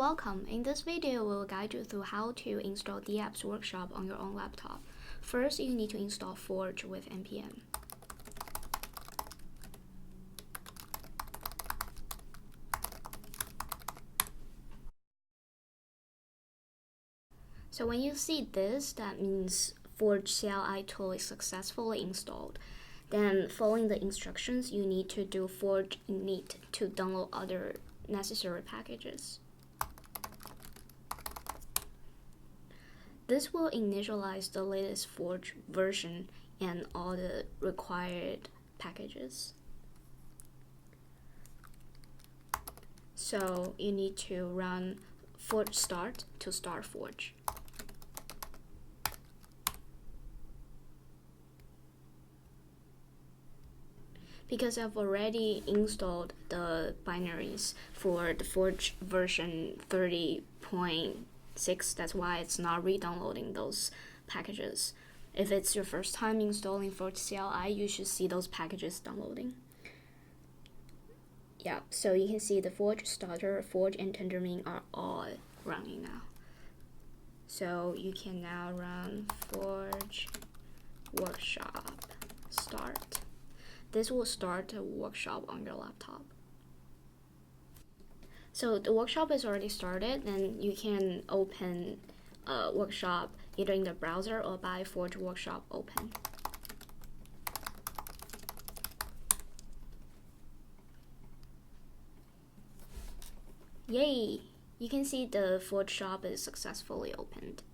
Welcome. In this video, we'll guide you through how to install DApps Workshop on your own laptop. First, you need to install Forge with npm. So when you see this, that means Forge CLI tool is successfully installed. Then, following the instructions, you need to do forge init to download other necessary packages. This will initialize the latest Forge version and all the required packages. So you need to run forge start to start Forge. Because I've already installed the binaries for the Forge version 30.6, that's why it's not re-downloading those packages. If it's your first time installing Forge CLI, you should see those packages downloading. Yeah, so you can see the Forge starter, Forge, and Tendermint are all running now. So you can now run Forge Workshop start. This will start a workshop on your laptop. So the workshop is already started, and you can open a workshop either in the browser or by Forge Workshop Open. Yay! You can see the Forge shop is successfully opened.